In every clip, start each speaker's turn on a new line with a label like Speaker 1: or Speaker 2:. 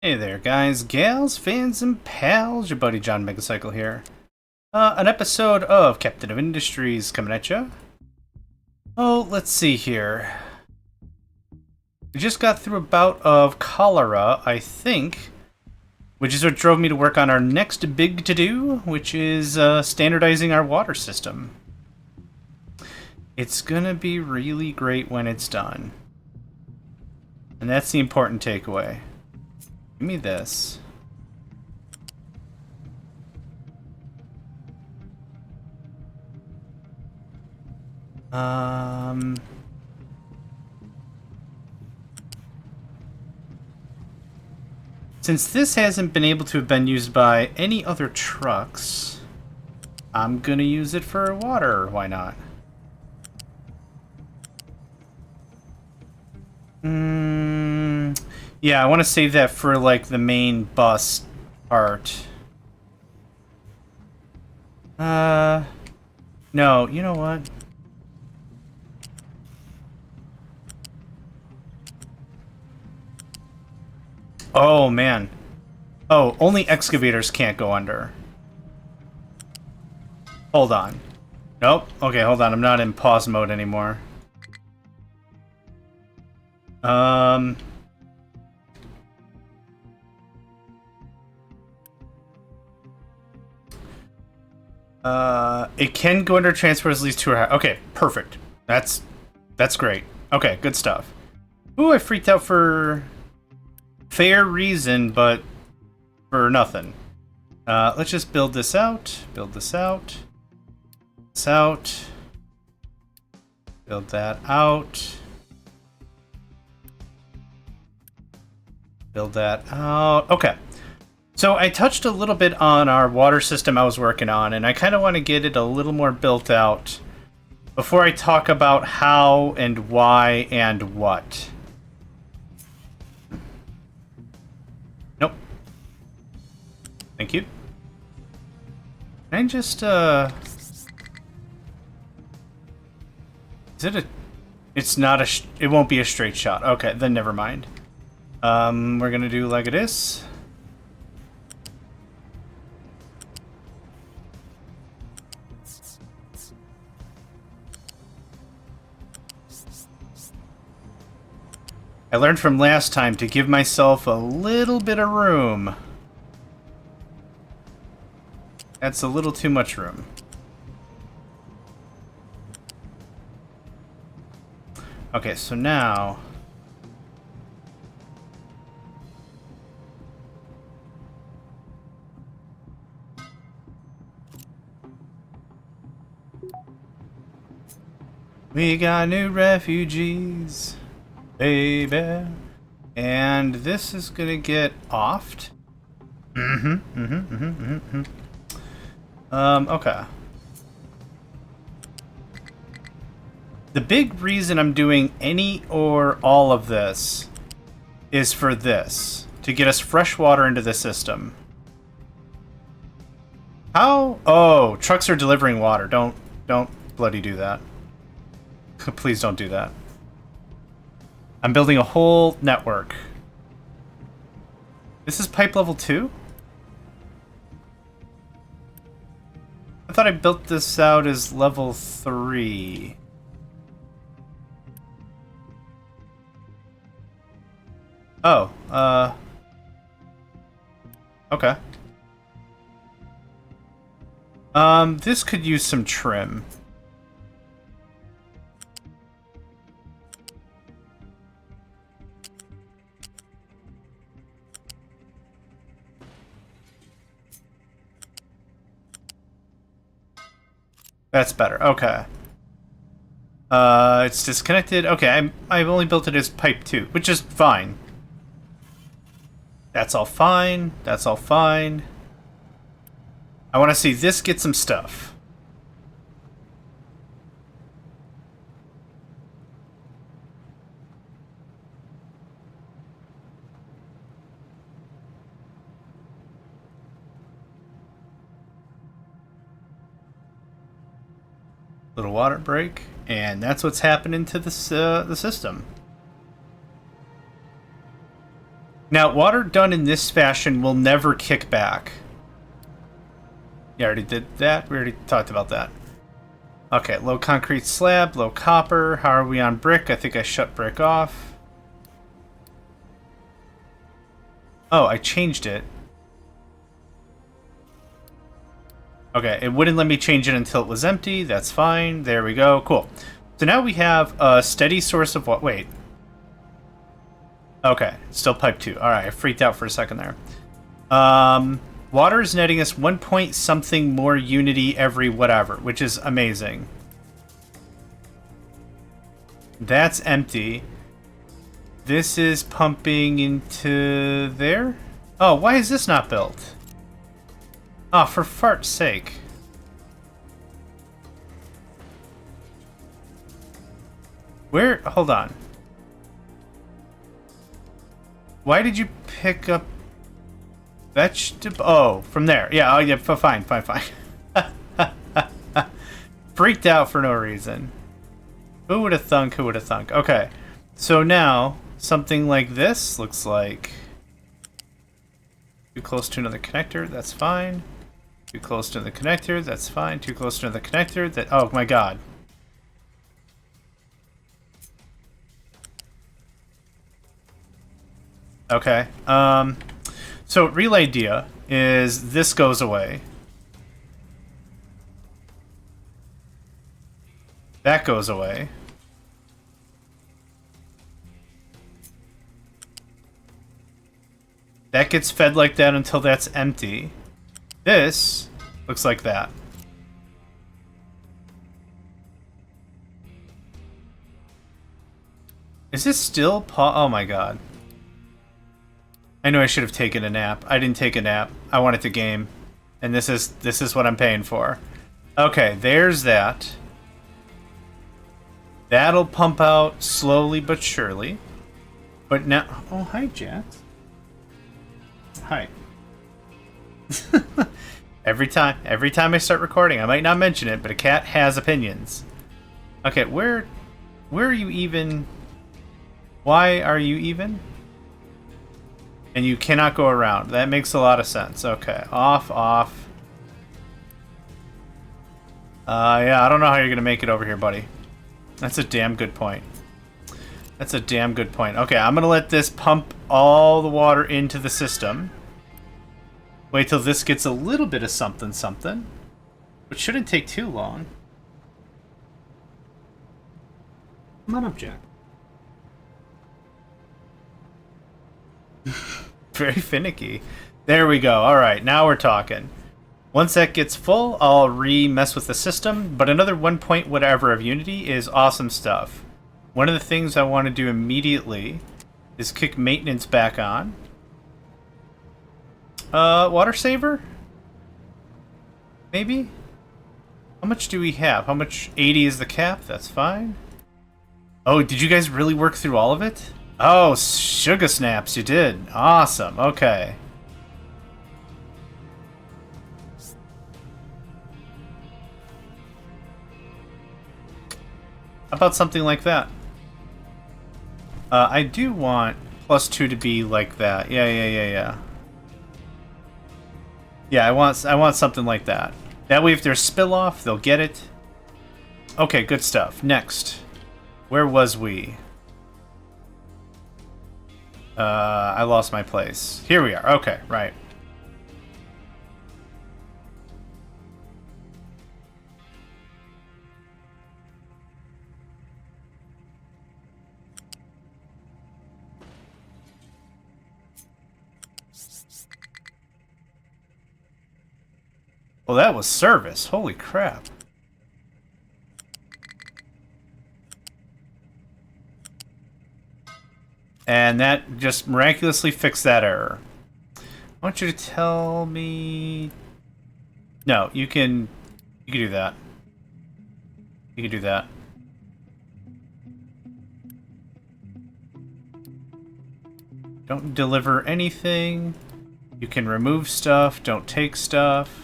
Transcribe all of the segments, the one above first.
Speaker 1: Hey there, guys, gals, fans, and pals. Your buddy JohnMegacycle here. An episode of Captain of Industries coming at you. Oh, let's see here. We just got through a bout of cholera, I think, which is what drove me to work on our next big to-do, which is standardizing our water system. It's gonna be really great when it's done. And that's the important takeaway. Give me this. Since this hasn't been able to have been used by any other trucks, I'm gonna use it for water. Why not? Yeah, I want to save that for, like, the main bus part. No, you know what? Oh, man. Oh, only excavators can't go under. Hold on. Nope. Okay, hold on. I'm not in pause mode anymore. It can go under transport at least 2 or higher. Okay, perfect. That's great. Okay, good stuff. Ooh, I freaked out for fair reason, but for nothing. Let's just build this out. Build this out. This out. Build that out. Build that out. Okay. So I touched a little bit on our water system I was working on, and I kind of want to get it a little more built out before I talk about how and why and what. Nope. Thank you. Can I just, Is it a... It's not a... It won't be a straight shot. Okay, then never mind. We're gonna do like it is. I learned from last time to give myself a little bit of room. That's a little too much room. Okay, so now... we got new refugees. Baby. And this is gonna get offed. Okay. The big reason I'm doing any or all of this is for this. To get us fresh water into the system. How? Oh, trucks are delivering water. Don't bloody do that. Please don't do that. I'm building a whole network. This is pipe level 2? I thought I built this out as level 3. Oh, okay. This could use some trim. That's better. Okay. It's disconnected. Okay, I've only built it as pipe 2, which is fine. That's all fine. That's all fine. I want to see this get some stuff. Little water break, and that's what's happening to this the system. Now, water done in this fashion will never kick back. Yeah, I already did that. We already talked about that. Okay, low concrete slab, low copper. How are we on brick? I think I shut brick off. Oh, I changed it. Okay, it wouldn't let me change it until it was empty. That's fine. There we go. Cool. So now we have a steady source of what? Wait. Okay, still pipe 2. Alright, I freaked out for a second there. Water is netting us 1 point something more unity every whatever, which is amazing. That's empty. This is pumping into there? Oh, why is this not built? Oh, for fart's sake. Where? Hold on. Why did you pick up vegetable? Oh, from there. Yeah, oh, yeah, fine. Freaked out for no reason. Who would have thunk? Okay, so now something like this looks like too close to another connector. That's fine. Too close to the connector. That's fine. Too close to the connector. That. Oh my god. Okay. So real idea is this goes away. That goes away. That gets fed like that until that's empty. This looks like that. Is this still oh my god. I know I should have taken a nap. I didn't take a nap. I wanted to game. And this is what I'm paying for. Okay, there's that. That'll pump out slowly but surely. But now... Oh, hi, Jax. Hi. Every time I start recording, I might not mention it, but a cat has opinions. Okay, where are you even? Why are you even? And you cannot go around. That makes a lot of sense. Okay, off. Yeah, I don't know how you're gonna make it over here, buddy. That's a damn good point. Okay, I'm gonna let this pump all the water into the system. Wait till this gets a little bit of something. Which shouldn't take too long. Come on up, Jack. Very finicky. There we go. Alright, now we're talking. Once that gets full, I'll mess with the system, but another 1 point whatever of unity is awesome stuff. One of the things I want to do immediately is kick maintenance back on. Water saver? Maybe? How much do we have? How much? 80 is the cap? That's fine. Oh, did you guys really work through all of it? Oh, sugar snaps, you did. Awesome, okay. How about something like that? I do want +2 to be like that. Yeah. Yeah, I want something like that. That way if there's spill off, they'll get it. Okay, good stuff. Next. Where was we? I lost my place. Here we are. Okay, right. Well, that was service. Holy crap. And that just miraculously fixed that error. I want you to tell me... No, you can do that. You can do that. Don't deliver anything. You can remove stuff. Don't take stuff.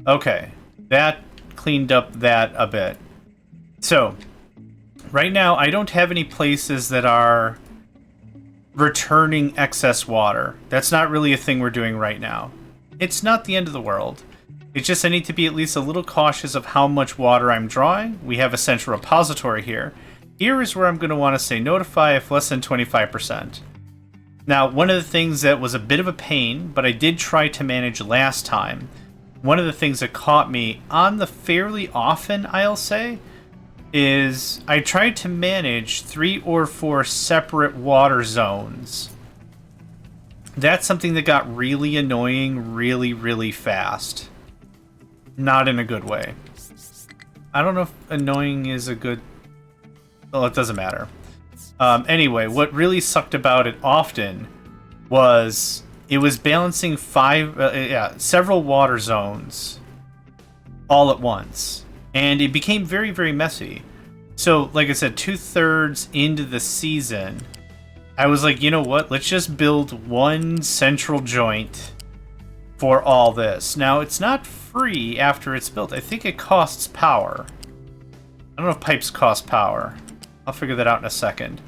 Speaker 1: Okay, that cleaned up that a bit. So, right now I don't have any places that are returning excess water. That's not really a thing we're doing right now. It's not the end of the world. It's just I need to be at least a little cautious of how much water I'm drawing. We have a central repository here. Here is where I'm going to want to say notify if less than 25%. Now, one of the things that was a bit of a pain, but I did try to manage last time, one of the things that caught me on the fairly often, I'll say, is I tried to manage 3 or 4 separate water zones. That's something that got really annoying really, really fast. Not in a good way. I don't know if annoying is a good... Well, it doesn't matter. Anyway, what really sucked about it often was it was balancing several water zones all at once. And it became very, very messy. So, like I said, 2/3 into the season, I was like, you know what? Let's just build one central joint for all this. Now, it's not free after it's built. I think it costs power. I don't know if pipes cost power. I'll figure that out in a second.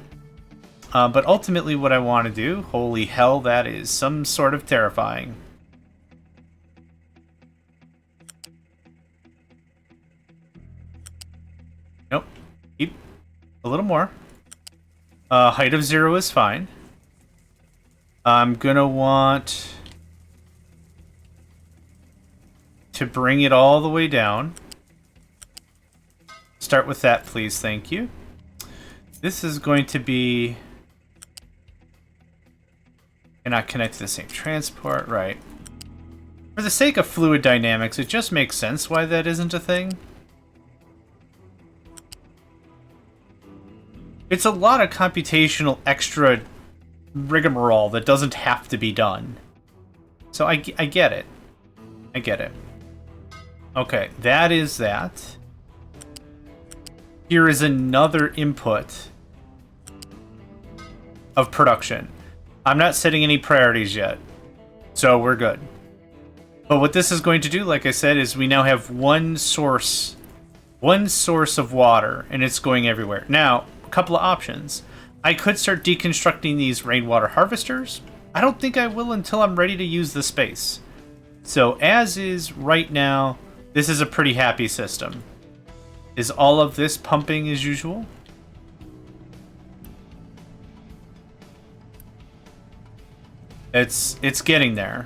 Speaker 1: But ultimately what I want to do, holy hell, that is some sort of terrifying. Nope. Keep a little more. Height of 0 is fine. I'm gonna want to bring it all the way down. Start with that, please. Thank you. This is going to be... Cannot connect to the same transport, right. For the sake of fluid dynamics, it just makes sense why that isn't a thing. It's a lot of computational extra rigmarole that doesn't have to be done. So I get it. I get it. Okay, that is that. Here is another input of production. I'm not setting any priorities yet, so we're good. But what this is going to do, like I said, is we now have one source of water, and it's going everywhere. Now, a couple of options. I could start deconstructing these rainwater harvesters. I don't think I will until I'm ready to use the space. So as is right now, this is a pretty happy system. Is all of this pumping as usual? It's getting there.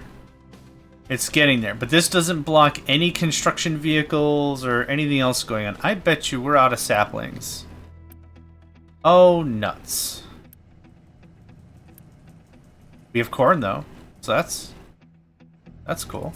Speaker 1: It's getting there. But this doesn't block any construction vehicles or anything else going on. I bet you we're out of saplings. Oh, nuts. We have corn, though. So that's cool.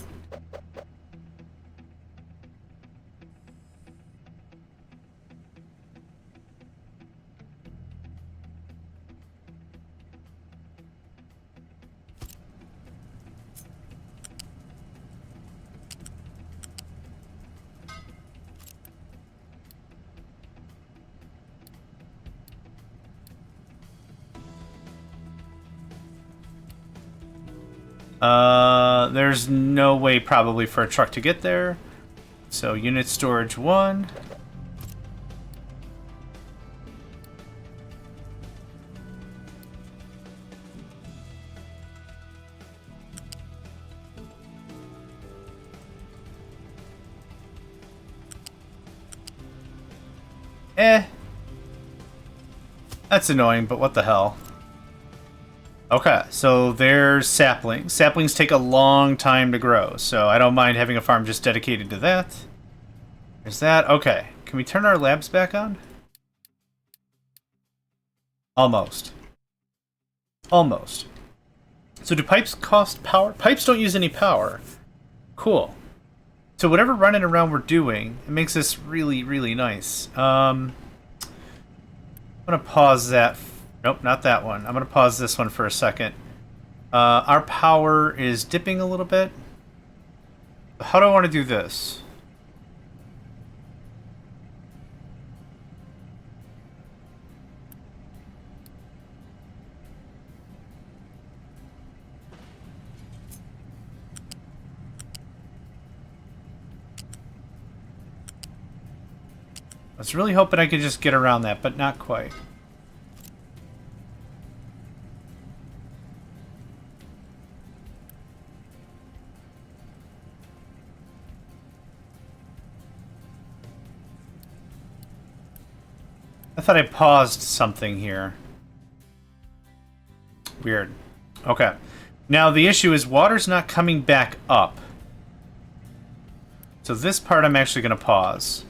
Speaker 1: There's no way probably for a truck to get there. So unit storage 1. That's annoying, but what the hell. Okay, so there's saplings. Saplings take a long time to grow, so I don't mind having a farm just dedicated to that. There's that. Okay, can we turn our labs back on? Almost. Almost. So do pipes cost power? Pipes don't use any power. Cool. So whatever running around we're doing, it makes this really, really nice. I'm going to pause that. Nope, not that one. I'm going to pause this one for a second. Our power is dipping a little bit. How do I want to do this? I was really hoping I could just get around that, but not quite. I thought I paused something here. Weird. Okay. Now the issue is water's not coming back up. So this part I'm actually going to pause.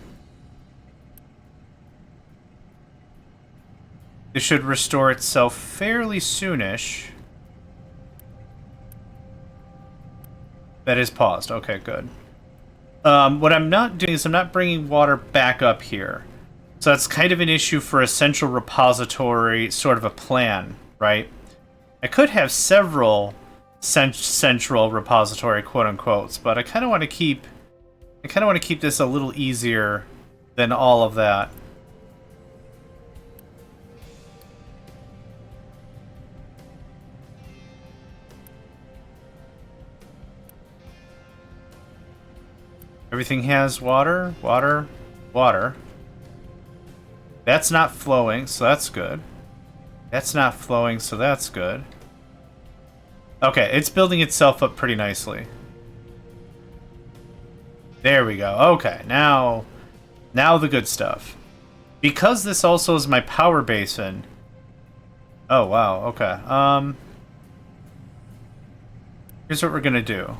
Speaker 1: This should restore itself fairly soonish. That is paused. Okay, good. What I'm not doing is I'm not bringing water back up here. So that's kind of an issue for a central repository sort of a plan, right? I could have several central repository quote-unquotes, but I kind of want to keep this a little easier than all of that. Everything has water, water, water. That's not flowing, so that's good. That's not flowing, so that's good. Okay, it's building itself up pretty nicely. There we go. Okay, now the good stuff. Because this also is my power basin. Oh, wow, okay. Here's what we're gonna do.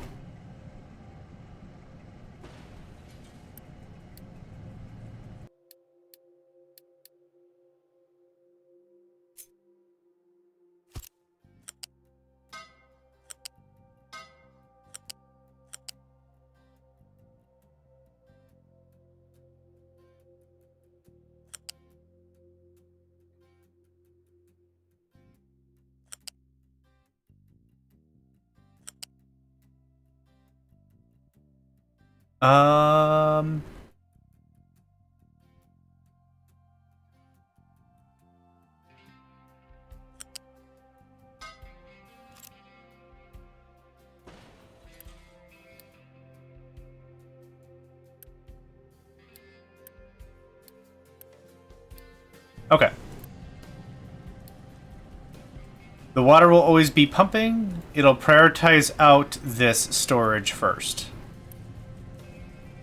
Speaker 1: Okay. The water will always be pumping. It'll prioritize out this storage first.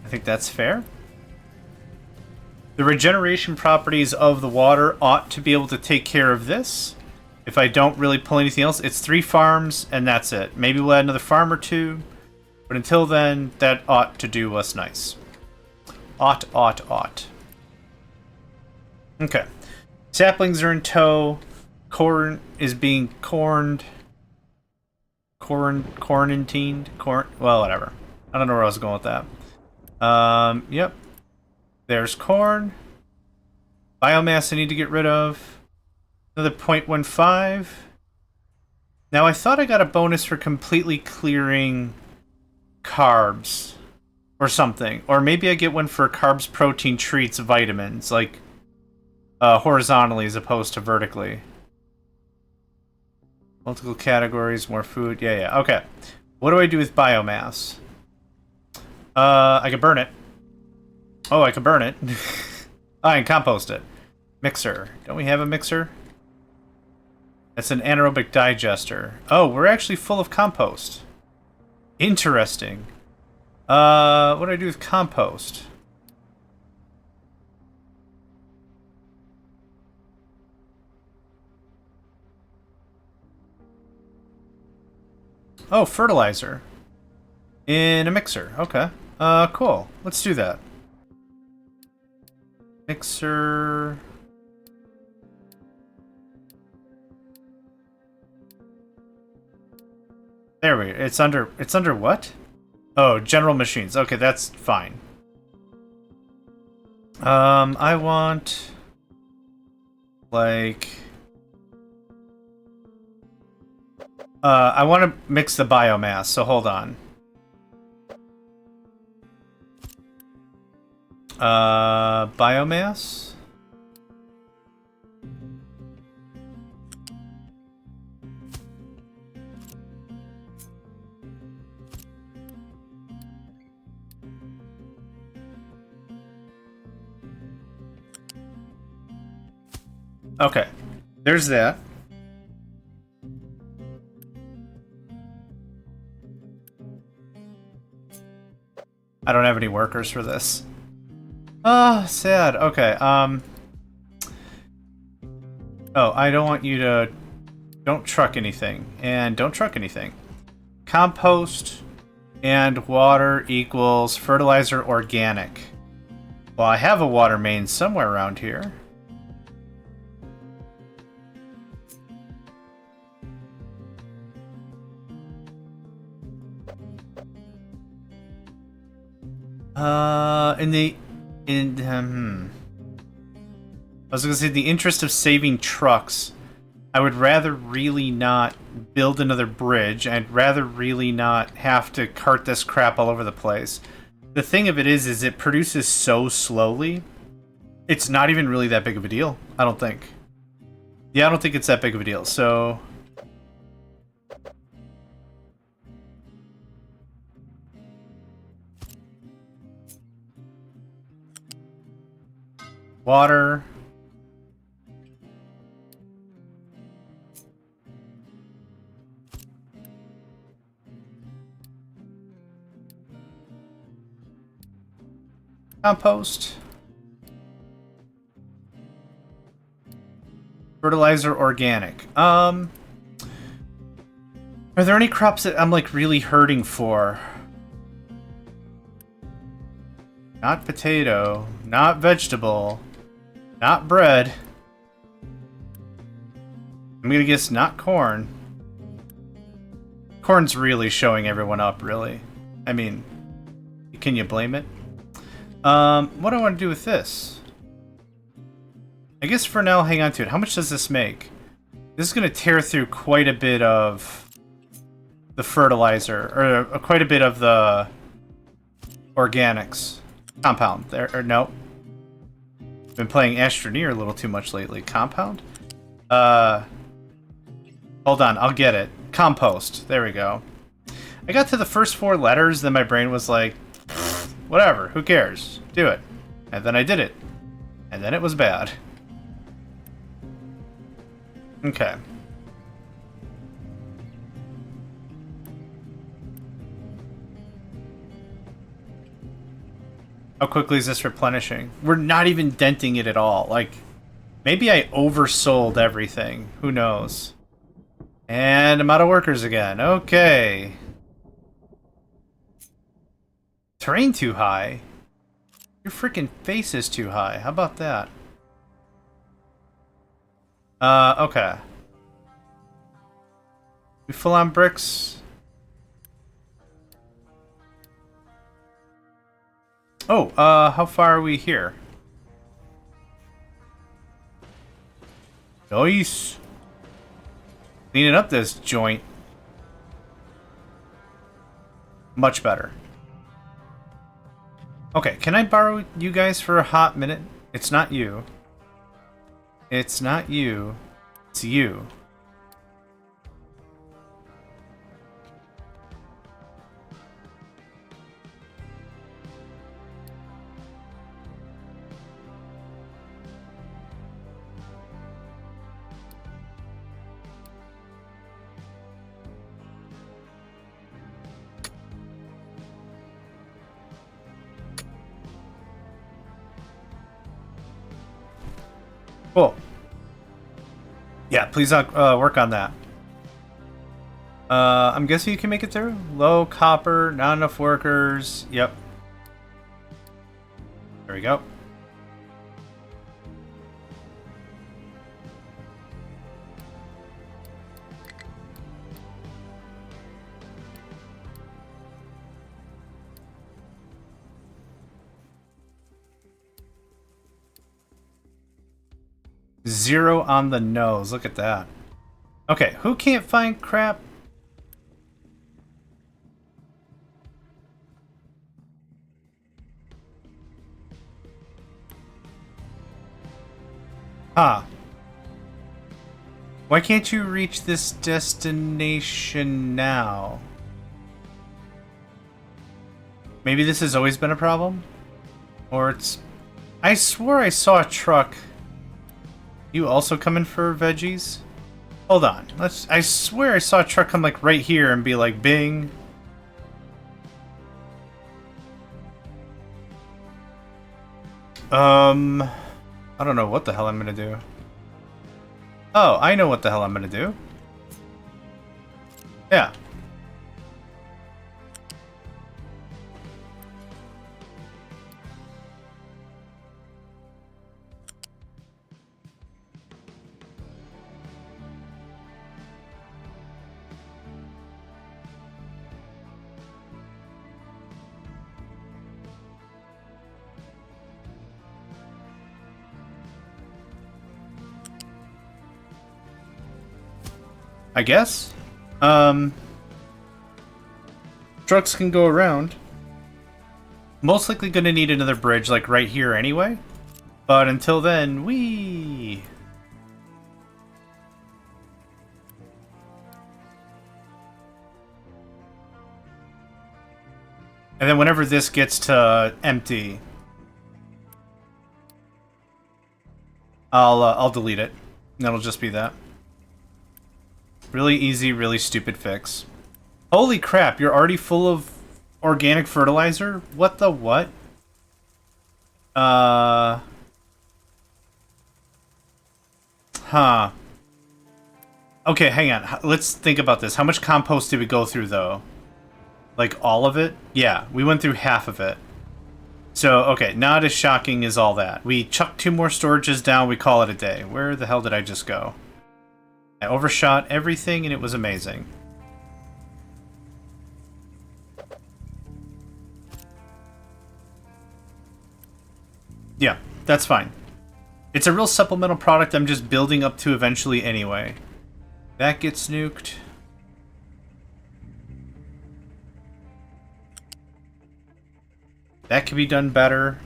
Speaker 1: I think that's fair. The regeneration properties of the water ought to be able to take care of this. If I don't really pull anything else, it's 3 farms and that's it. Maybe we'll add another farm or 2. But until then, that ought to do us nice. Ought. Okay. Saplings are in tow. Corn is being quarantined. Well, whatever. I don't know where I was going with that. Yep. There's corn. Biomass I need to get rid of. Another 0.15. Now, I thought I got a bonus for completely clearing carbs or something. Or maybe I get one for carbs, protein, treats, vitamins, like horizontally as opposed to vertically. Multiple categories, more food. Yeah. Okay. What do I do with biomass? I can burn it. Oh, I can burn it. I can compost it. Mixer. Don't we have a mixer? It's an anaerobic digester. Oh, we're actually full of compost. Interesting. What do I do with compost? Oh, fertilizer. In a mixer. Okay. Cool. Let's do that. Mixer. There we go. It's under what? Oh, general machines. Okay, that's fine. I want like I want to mix the biomass, so hold on. Biomass? Okay, there's that. I don't have any workers for this. Oh, sad. Okay, Oh, I don't want you to... Don't truck anything. And don't truck anything. Compost and water equals fertilizer organic. Well, I have a water main somewhere around here. I was gonna say, in the interest of saving trucks, I would rather really not build another bridge. I'd rather really not have to cart this crap all over the place. The thing of it is it produces so slowly, it's not even really that big of a deal, I don't think. Yeah, I don't think it's that big of a deal, so... Water. Compost. Fertilizer organic. Are there any crops that I'm like really hurting for? Not potato, not vegetable, not bread. I'm gonna guess not corn. Corn's really showing everyone up, really. I mean, can you blame it? What do I want to do with this? I guess for now, hang on to it. How much does this make? This is going to tear through quite a bit of the fertilizer, or quite a bit of the organics. Compound. There, or no. Been playing Astroneer a little too much lately. Compound? Hold on, I'll get it. Compost. There we go. I got to the first 4 letters, then my brain was like, whatever, who cares? Do it. And then I did it. And then it was bad. Okay. How quickly is this replenishing? We're not even denting it at all. Like, maybe I oversold everything. Who knows? And I'm out of workers again. Okay. Terrain too high? Your freaking face is too high. How about that? Okay. We full on bricks. Oh, how far are we here? Nice. Cleaning up this joint. Much better. Okay, can I borrow you guys for a hot minute? It's not you. It's not you. It's you. Cool. Yeah, please work on that. I'm guessing you can make it through? Low copper, not enough workers. Yep. There we go. Zero on the nose. Look at that. Okay, who can't find crap? Huh. Why can't you reach this destination now? Maybe this has always been a problem? Or it's... I swore I saw a truck... You also coming for veggies? Hold on. I swear I saw a truck come like right here and be like, bing. I don't know what the hell I'm gonna do. Oh, I know what the hell I'm gonna do. Yeah. I guess. Trucks can go around. Most likely gonna need another bridge, like right here anyway. But until then, whee! And then whenever this gets to empty, I'll delete it. And that'll just be that. Really easy, really stupid fix. Holy crap, you're already full of organic fertilizer? What the what? Huh. Okay, hang on. Let's think about this. How much compost did we go through, though? Like, all of it? Yeah, we went through half of it. So, okay, not as shocking as all that. We chucked 2 more storages down, we call it a day. Where the hell did I just go? I overshot everything, and it was amazing. Yeah, that's fine. It's a real supplemental product I'm just building up to eventually anyway. That gets nuked. That could be done better.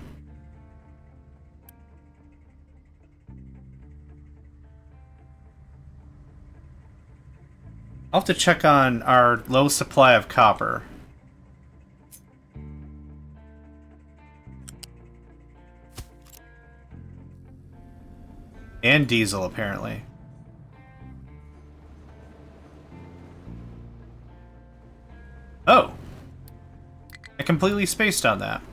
Speaker 1: I'll have to check on our low supply of copper. And diesel, apparently. Oh! I completely spaced on that.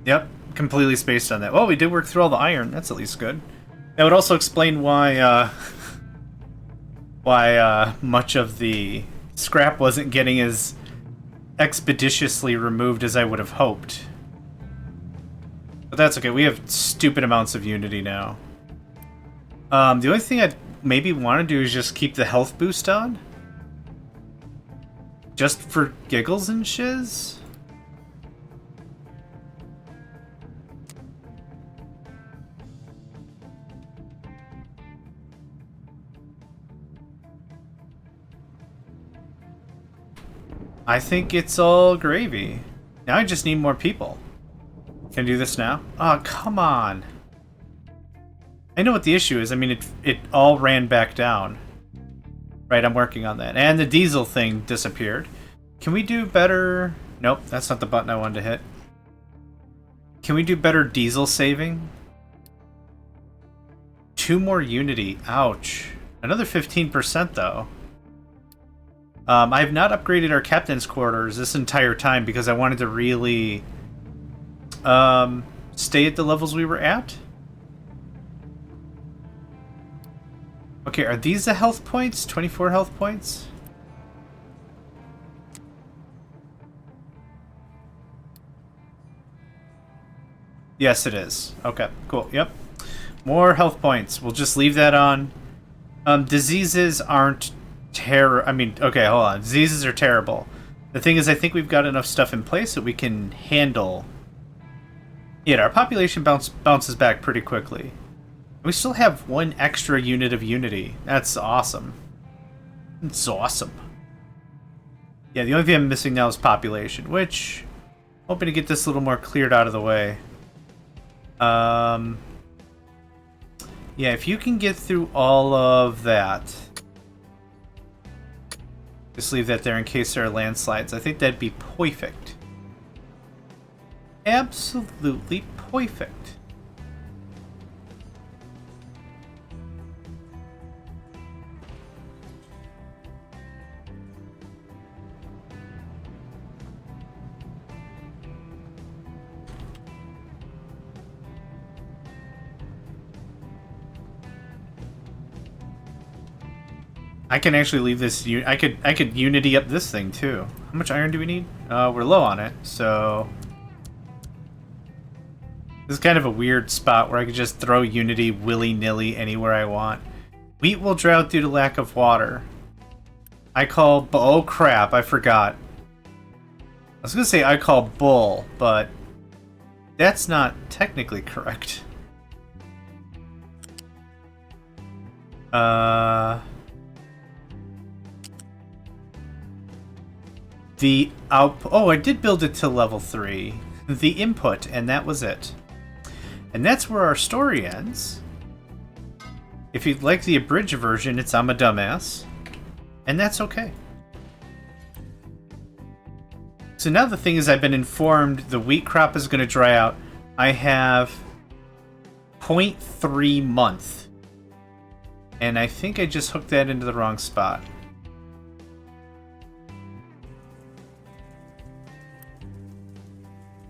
Speaker 1: Yep, completely spaced on that. Well, we did work through all the iron. That's at least good. That would also explain why, much of the scrap wasn't getting as expeditiously removed as I would have hoped. But that's okay. We have stupid amounts of Unity now. The only thing I'd maybe want to do is just keep the health boost on. Just for giggles and shiz. I think it's all gravy. Now I just need more people. Can I do this now? Oh, come on. I know what the issue is. I mean, it all ran back down. Right, I'm working on that. And the diesel thing disappeared. Can we do better? Nope, that's not the button I wanted to hit. Can we do better diesel saving? 2 more Unity. Ouch. Another 15% though. I have not upgraded our captain's quarters this entire time because I wanted to really stay at the levels we were at. Okay, are these the health points? 24 health points? Yes, it is. Okay, cool. Yep. More health points. We'll just leave that on. Diseases aren't I mean, okay, hold on. Diseases are terrible. The thing is, I think we've got enough stuff in place that we can handle. Yeah, our population bounces back pretty quickly. We still have 1 extra unit of Unity. That's awesome. It's awesome. Yeah, the only thing I'm missing now is population, which I'm hoping to get this a little more cleared out of the way. Yeah, if you can get through all of that. Just leave that there in case there are landslides. I think that'd be perfect. Absolutely perfect. I can actually leave this. I could unity up this thing too. How much iron do we need? We're low on it, so this is kind of a weird spot where I could just throw unity willy-nilly anywhere I want. Wheat will drought due to lack of water. Oh crap! I forgot. I was gonna say I call bull, but that's not technically correct. Oh, I did build it to level 3. The input, and that was it. And that's where our story ends. If you'd like the abridged version, it's I'm a dumbass. And that's okay. So now the thing is, I've been informed the wheat crop is going to dry out. I have 0.3 month. And I think I just hooked that into the wrong spot.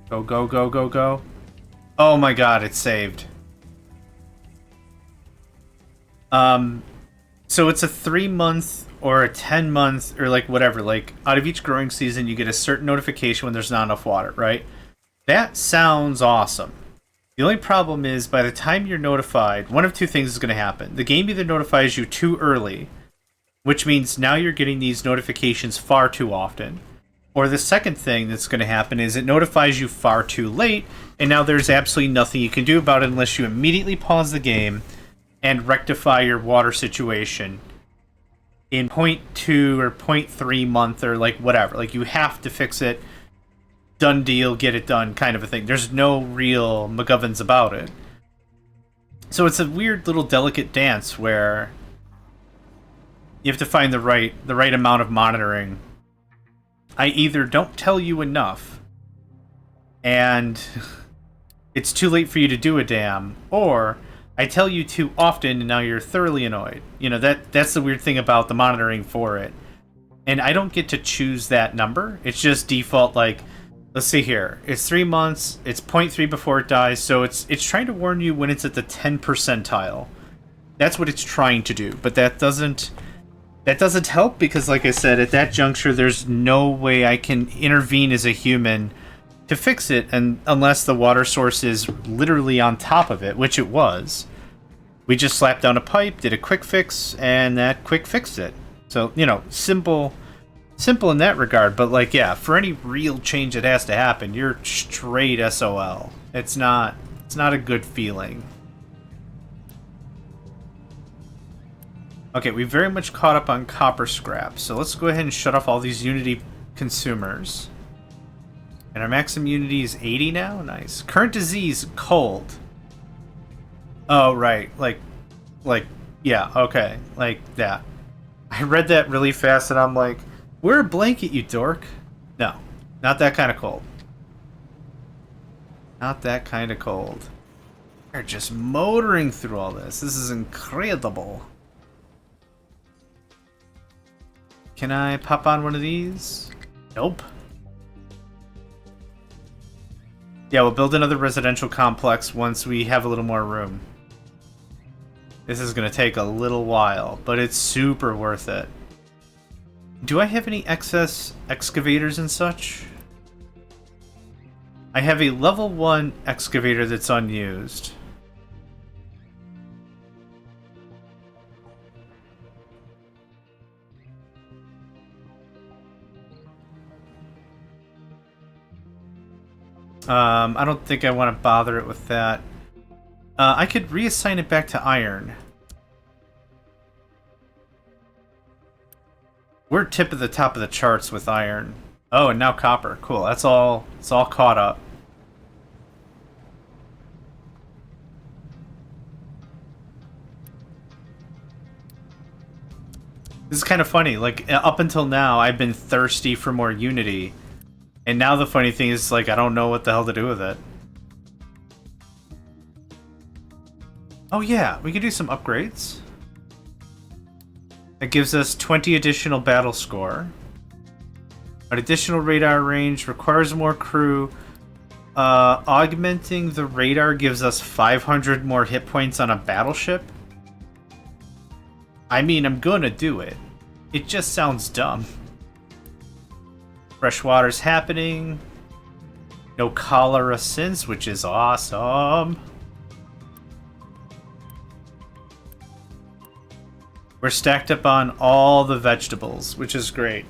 Speaker 1: Go, go, go, go, go. Oh my god, it's saved. So it's a 3-month or a 10-month or like whatever. Like out of each growing season, you get a certain notification when there's not enough water, right? That sounds awesome. The only problem is by the time you're notified, one of two things is going to happen. The game either notifies you too early, which means now you're getting these notifications far too often. Or the second thing that's going to happen is it notifies you far too late, and now there's absolutely nothing you can do about it unless you immediately pause the game and rectify your water situation in 0.2 or 0.3 month or like whatever. Like you have to fix it. Done deal, get it done kind of a thing. There's no real McGovern's about it. So it's a weird little delicate dance where you have to find the right amount of monitoring. I either don't tell you enough and it's too late for you to do a damn, or I tell you too often and now you're thoroughly annoyed. You know, that's the weird thing about the monitoring for it. And I don't get to choose that number. It's just default, like, let's see here. It's 3 months, it's 0.3 before it dies, so it's trying to warn you when it's at the 10 percentile. That's what it's trying to do, but that doesn't help because, like I said, at that juncture, there's no way I can intervene as a human to fix it, and unless the water source is literally on top of it, which it was. We just slapped down a pipe, did a quick fix, and that quick fixed it. So, you know, simple in that regard, but like, yeah, for any real change that has to happen, you're straight SOL. It's not a good feeling. Okay, we very much caught up on copper scrap, so let's go ahead and shut off all these Unity consumers. And our maximum Unity is 80 now? Nice. Current disease, cold. Oh, right. Like, yeah, okay. Like that. I read that really fast and I'm like, wear a blanket, you dork. No, not that kind of cold. Not that kind of cold. We're just motoring through all this. This is incredible. Can I pop on one of these? Nope. Yeah, we'll build another residential complex once we have a little more room. This is going to take a little while, but it's super worth it. Do I have any excess excavators and such? I have a level 1 excavator that's unused. I don't think I want to bother it with that. I could reassign it back to iron. We're tip of the top of the charts with iron. Oh, and now copper. Cool. That's all. It's all caught up. This is kind of funny. Like, up until now, I've been thirsty for more Unity. And now the funny thing is, like, I don't know what the hell to do with it. Oh yeah, we could do some upgrades. That gives us 20 additional battle score. An additional radar range requires more crew. Augmenting the radar gives us 500 more hit points on a battleship. I mean, I'm gonna do it. It just sounds dumb. Fresh water's happening. No cholera since, which is awesome. We're stacked up on all the vegetables, which is great.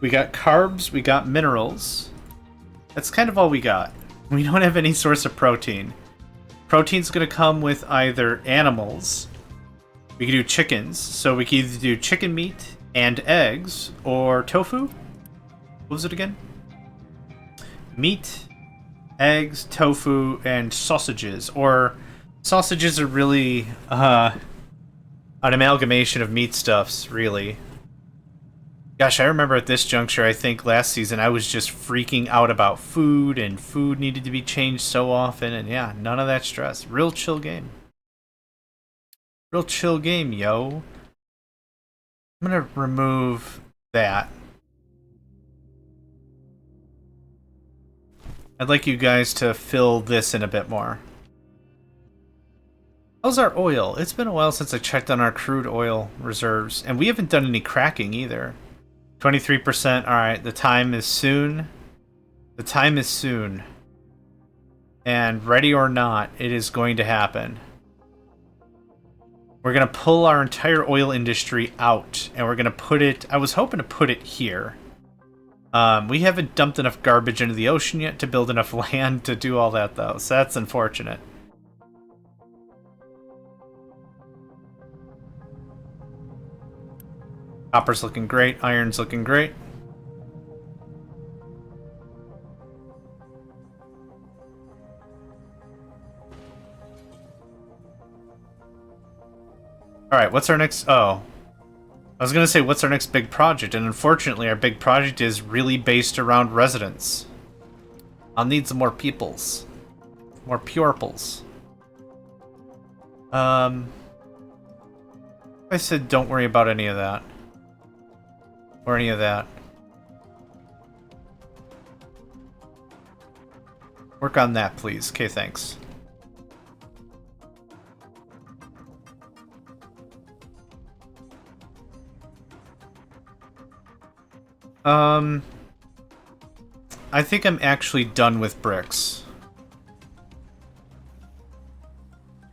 Speaker 1: We got carbs, we got minerals. That's kind of all we got. We don't have any source of protein. Protein's going to come with either animals. We can do chickens, so we can either do chicken meat and eggs, or tofu. What was it again? Meat, eggs, tofu, and sausages. Or sausages are really an amalgamation of meat stuffs, really. Gosh, I remember at this juncture, I think last season, I was just freaking out about food, and food needed to be changed so often, and yeah, none of that stress. Real chill game. Real chill game, yo. I'm gonna remove that. I'd like you guys to fill this in a bit more. How's our oil? It's been a while since I checked on our crude oil reserves, and we haven't done any cracking either. 23%. Alright, the time is soon. The time is soon. And ready or not, it is going to happen. We're going to pull our entire oil industry out, and we're going to put it... I was hoping to put it here. We haven't dumped enough garbage into the ocean yet to build enough land to do all that, though, so that's unfortunate. Copper's looking great. Iron's looking great. Alright, what's our next... Oh. I was going to say, what's our next big project? And unfortunately, our big project is really based around residents. I'll need some more peoples. More purples. I said don't worry about any of that. Or any of that. Work on that, please. Okay, thanks. I think I'm actually done with bricks.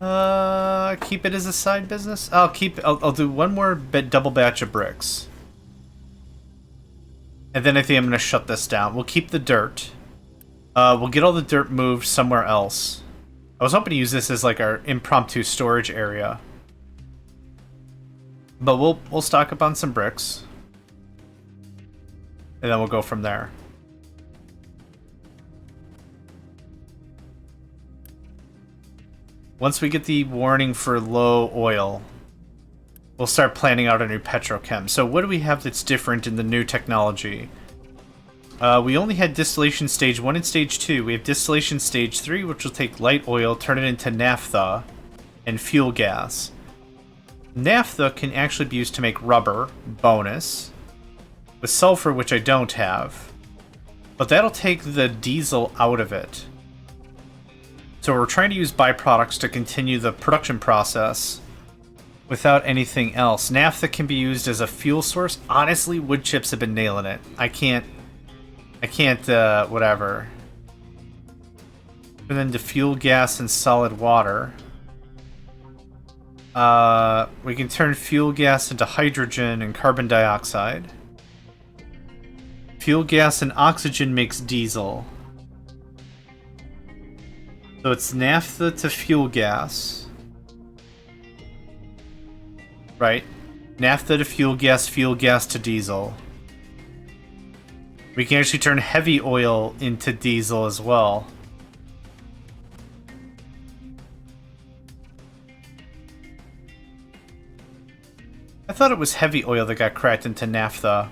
Speaker 1: Keep it as a side business? I'll do one more double batch of bricks. And then I think I'm going to shut this down. We'll keep the dirt. We'll get all the dirt moved somewhere else. I was hoping to use this as like our impromptu storage area. But we'll stock up on some bricks. And then we'll go from there. Once we get the warning for low oil, we'll start planning out a new petrochem. So what do we have that's different in the new technology? We only had distillation stage 1 and stage 2. We have distillation stage 3, which will take light oil, turn it into naphtha, and fuel gas. Naphtha can actually be used to make rubber, bonus, with sulfur, which I don't have. But that'll take the diesel out of it. So we're trying to use byproducts to continue the production process without anything else. Naphtha can be used as a fuel source. Honestly, wood chips have been nailing it. I can't, whatever. And then to fuel gas and solid water. We can turn fuel gas into hydrogen and carbon dioxide. Fuel gas and oxygen makes diesel. So it's naphtha to fuel gas. Right? Naphtha to fuel gas to diesel. We can actually turn heavy oil into diesel as well. I thought it was heavy oil that got cracked into naphtha.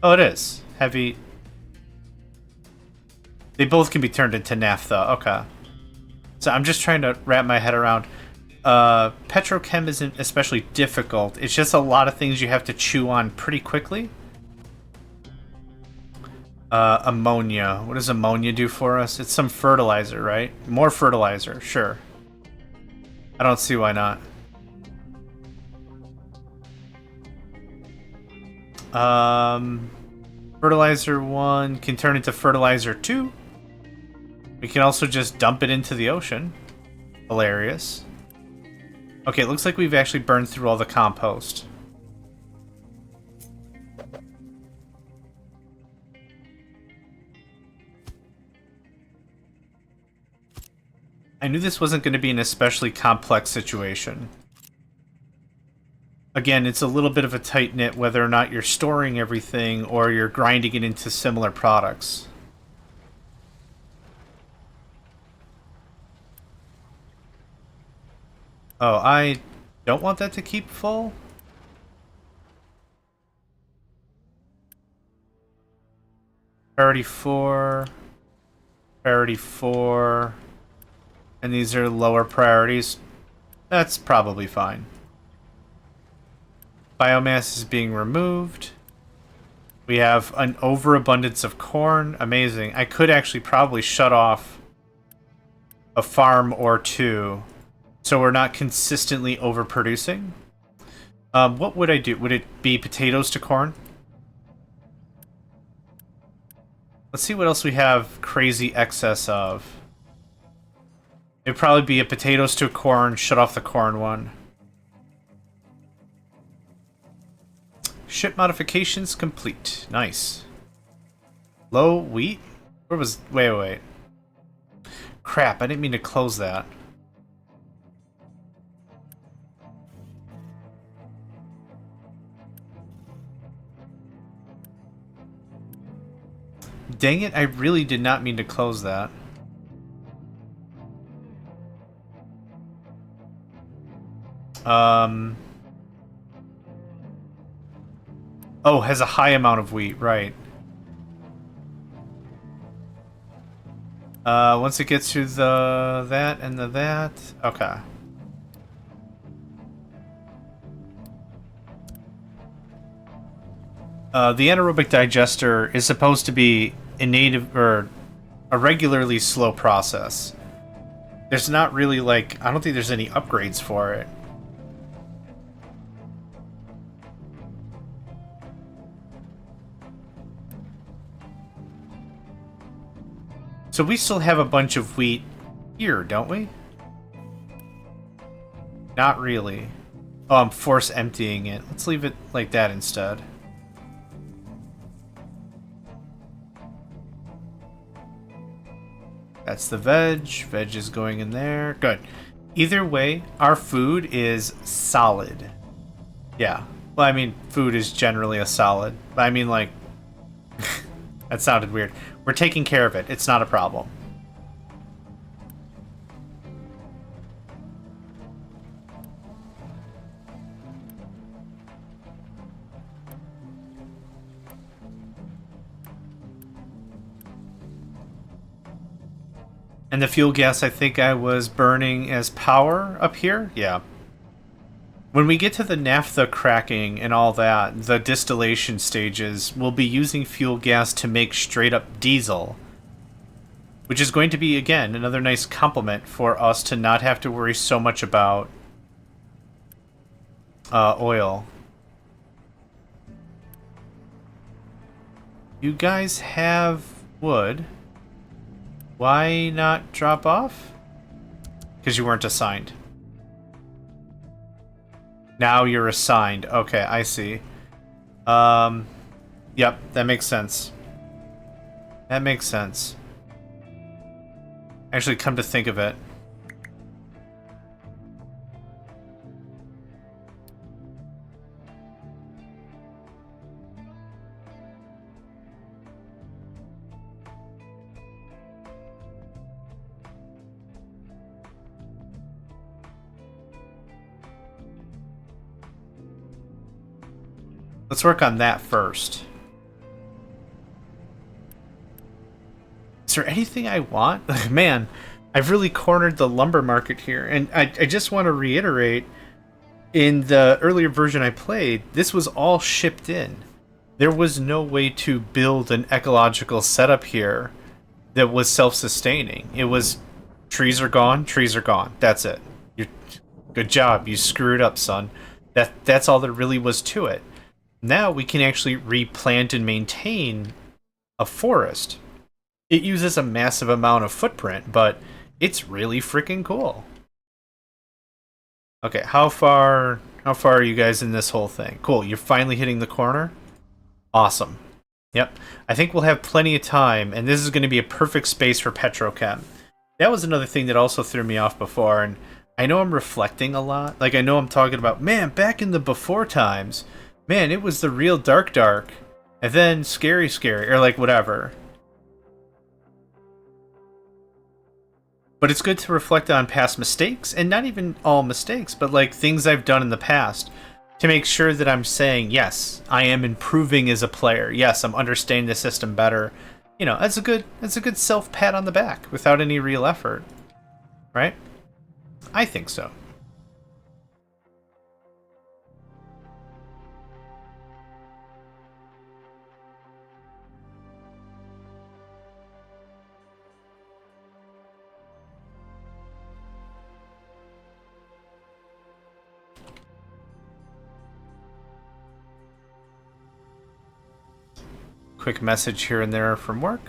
Speaker 1: Oh, it is. Heavy. They both can be turned into naphtha. Okay. So I'm just trying to wrap my head around. Petrochem isn't especially difficult. It's just a lot of things you have to chew on pretty quickly. Ammonia. What does ammonia do for us? It's some fertilizer, right? More fertilizer, sure. I don't see why not. Fertilizer 1 can turn into fertilizer 2. We can also just dump it into the ocean. Hilarious. Okay, it looks like we've actually burned through all the compost. I knew this wasn't going to be an especially complex situation. Again, it's a little bit of a tight-knit whether or not you're storing everything or you're grinding it into similar products. Oh, I don't want that to keep full? Priority 4. Priority 4. And these are lower priorities. That's probably fine. Biomass is being removed. We have an overabundance of corn. Amazing. I could actually probably shut off a farm or two so we're not consistently overproducing. What would I do? Would it be potatoes to corn? Let's see what else we have crazy excess of. It'd probably be a potatoes to corn, shut off the corn one. Ship modifications complete. Nice. Low wheat? Where was... Wait. Crap, I didn't mean to close that. Dang it, I really did not mean to close that. Oh, has a high amount of wheat, right. Once it gets through the that and the that, okay. The anaerobic digester is supposed to be a native or a regularly slow process. There's not really like, I don't think there's any upgrades for it. So we still have a bunch of wheat here, don't we? Not really. Oh, I'm force emptying it. Let's leave it like that instead. That's the veg. Veg is going in there. Good. Either way, our food is solid. Yeah. Well, I mean, food is generally a solid. But I mean, like... that sounded weird. We're taking care of it. It's not a problem. And the fuel gas I think I was burning as power up here? Yeah. When we get to the naphtha cracking and all that, the distillation stages, we'll be using fuel gas to make straight up diesel. Which is going to be, again, another nice complement for us to not have to worry so much about oil. You guys have wood. Why not drop off? Because you weren't assigned. Now you're assigned. Okay, I see. Yep, that makes sense. That makes sense. Actually, come to think of it. Let's work on that first. Is there anything I want? Man, I've really cornered the lumber market here. And I just want to reiterate, in the earlier version I played, this was all shipped in. There was no way to build an ecological setup here that was self-sustaining. It was trees are gone, that's it. Good job. You screwed up, son. That's all there really was to it. Now we can actually replant and maintain a forest. It uses a massive amount of footprint, but it's really freaking cool. Okay, how far are you guys in this whole thing? Cool, you're finally hitting the corner? Awesome. Yep. I think we'll have plenty of time, and this is going to be a perfect space for petrochem. That was another thing that also threw me off before, and I know I'm reflecting a lot. Like, I know I'm talking about, man, back in the before times, man, it was the real dark, and then scary, or like whatever. But it's good to reflect on past mistakes, and not even all mistakes, but like things I've done in the past to make sure that I'm saying, yes, I am improving as a player. Yes, I'm understanding the system better. You know, that's a good self-pat on the back without any real effort. Right? I think so. Quick message here and there from work.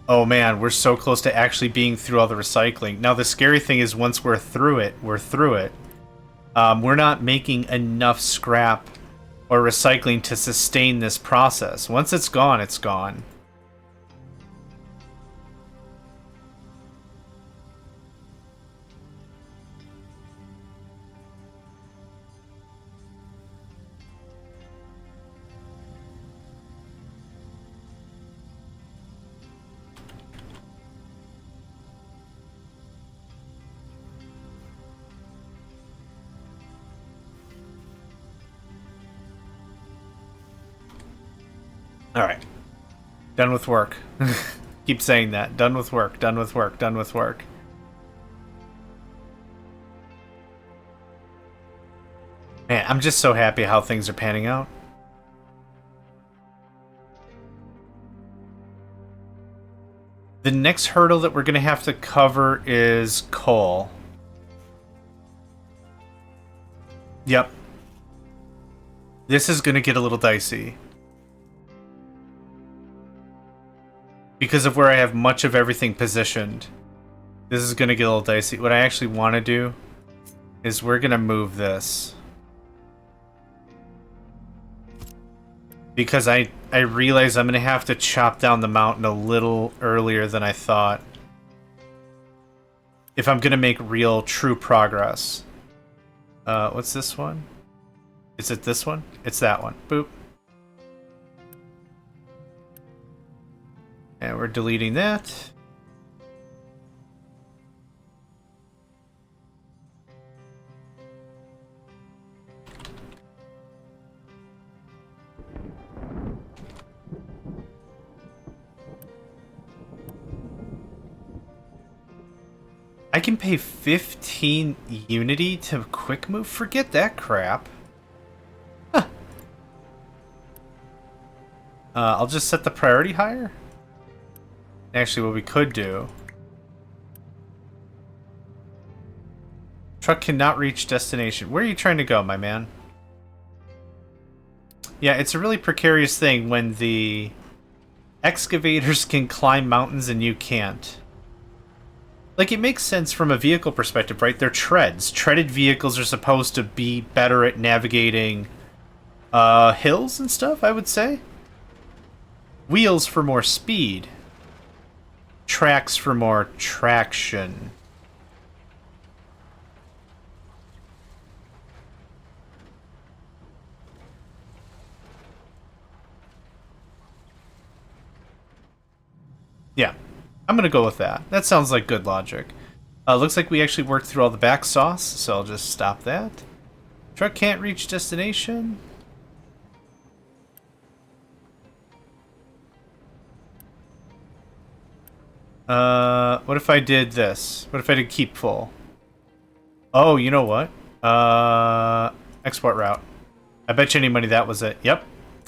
Speaker 1: Oh man, we're so close to actually being through all the recycling. Now the scary thing is once we're through it, we're through it. We're not making enough scrap or recycling to sustain this process. Once it's gone, it's gone. Alright. Done with work. Keep saying that. Done with work, done with work, done with work. Man, I'm just so happy how things are panning out. The next hurdle that we're going to have to cover is coal. Yep. This is going to get a little dicey. Because of where I have much of everything positioned. This is going to get a little dicey. What I actually want to do is we're going to move this. Because I realize I'm going to have to chop down the mountain a little earlier than I thought. If I'm going to make real, true progress. What's this one? Is it this one? It's that one. Boop. And we're deleting that. I can pay 15 Unity to quick move? Forget that crap. Huh. I'll just set the priority higher. Actually, what we could do... Truck cannot reach destination. Where are you trying to go, my man? Yeah, it's a really precarious thing when the excavators can climb mountains and you can't. Like, it makes sense from a vehicle perspective, right? They're treads. Treaded vehicles are supposed to be better at navigating hills and stuff, I would say. Wheels for more speed. Tracks for more traction. Yeah, I'm gonna go with that. That sounds like good logic. Looks like we actually worked through all the back sauce, so I'll just stop that. Truck can't reach destination. What if I did this? What if I did keep full? Oh, you know what? Export route. I bet you any money that was it. Yep.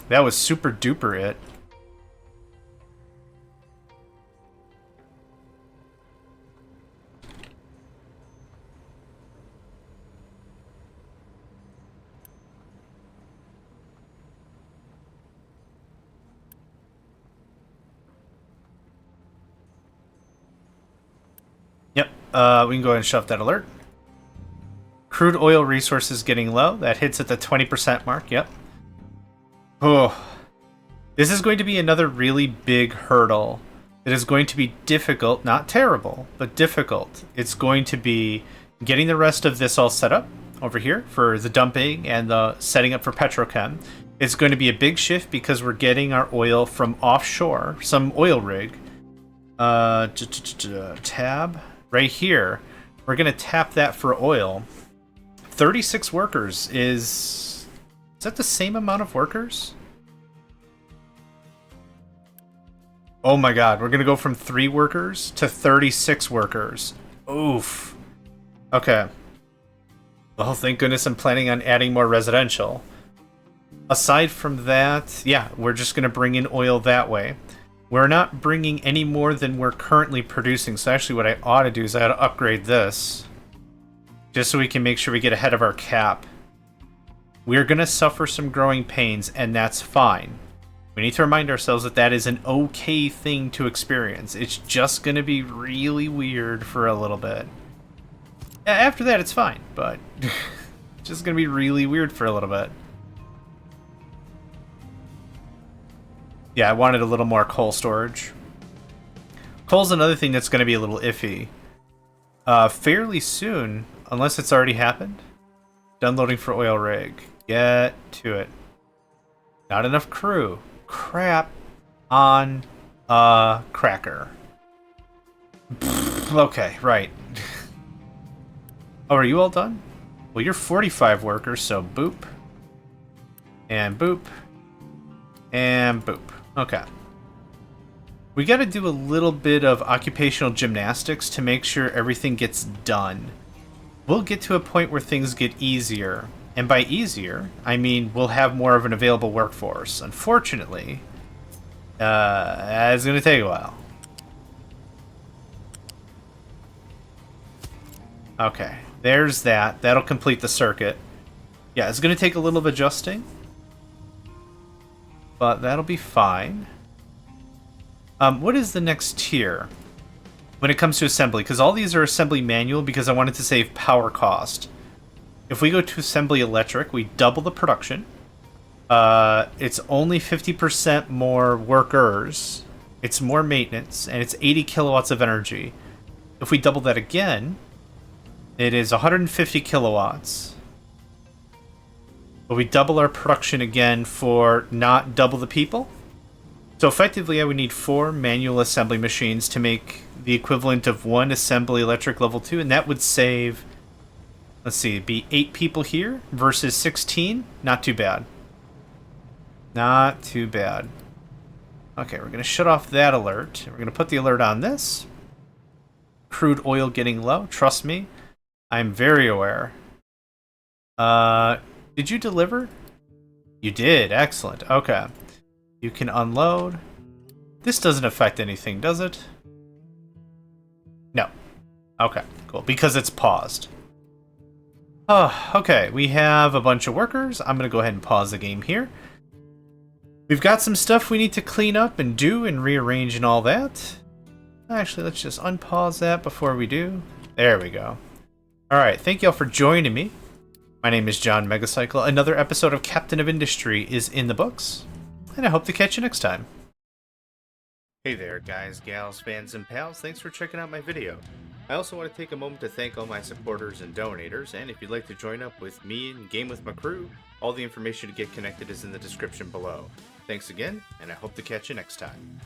Speaker 1: That was super duper it. we can go ahead and shut off that alert. Crude oil resources getting low. That hits at the 20% mark. Yep. Oh. This is going to be another really big hurdle. It is going to be difficult, not terrible, but difficult. It's going to be getting the rest of this all set up over here for the dumping and the setting up for petrochem. It's going to be a big shift because we're getting our oil from offshore, some oil rig. Tab right here. We're going to tap that for oil. 36 workers is that the same amount of workers? Oh my god, we're going to go from 3 workers to 36 workers. Oof. Okay. Well, thank goodness I'm planning on adding more residential. Aside from that, yeah, we're just going to bring in oil that way. We're not bringing any more than we're currently producing, so actually what I ought to do is I ought to upgrade this. Just so we can make sure we get ahead of our cap. We're going to suffer some growing pains, and that's fine. We need to remind ourselves that that is an okay thing to experience. It's just going to be really weird for a little bit. After that, it's fine, but it's just going to be really weird for a little bit. Yeah, I wanted a little more coal storage. Coal's another thing that's going to be a little iffy. Fairly soon, unless it's already happened. Done loading for oil rig. Get to it. Not enough crew. Crap on a cracker. Okay, right. Oh, are you all done? Well, you're 45 workers, so boop. And boop. And boop. Okay. We got to do a little bit of occupational gymnastics to make sure everything gets done. We'll get to a point where things get easier. And by easier, I mean we'll have more of an available workforce. Unfortunately, it's going to take a while. Okay, there's that. That'll complete the circuit. Yeah, it's going to take a little bit of adjusting. But that'll be fine. What is the next tier when it comes to assembly? Because all these are assembly manual because I wanted to save power cost. If we go to assembly electric, we double the production. It's only 50% more workers. It's more maintenance, and it's 80 kilowatts of energy. If we double that again, it is 150 kilowatts. But we double our production again for not double the people. So effectively, I would need 4 manual assembly machines to make the equivalent of 1 assembly electric level 2, and that would save, let's see, it'd be 8 people here versus 16. Not too bad. Not too bad. Okay, we're going to shut off that alert. We're going to put the alert on this. Crude oil getting low. Trust me, I'm very aware. Did you deliver? You did. Excellent. Okay. You can unload. This doesn't affect anything, does it? No. Okay, cool. Because it's paused. Oh, okay. We have a bunch of workers. I'm going to go ahead and pause the game here. We've got some stuff we need to clean up and do and rearrange and all that. Actually, let's just unpause that before we do. There we go. Alright, thank y'all for joining me. My name is JohnMegacycle. Another episode of Captain of Industry is in the books, and I hope to catch you next time. Hey there, guys, gals, fans, and pals. Thanks for checking out my video. I also want to take a moment to thank all my supporters and donators, and if you'd like to join up with me and game with my crew, all the information to get connected is in the description below. Thanks again, and I hope to catch you next time.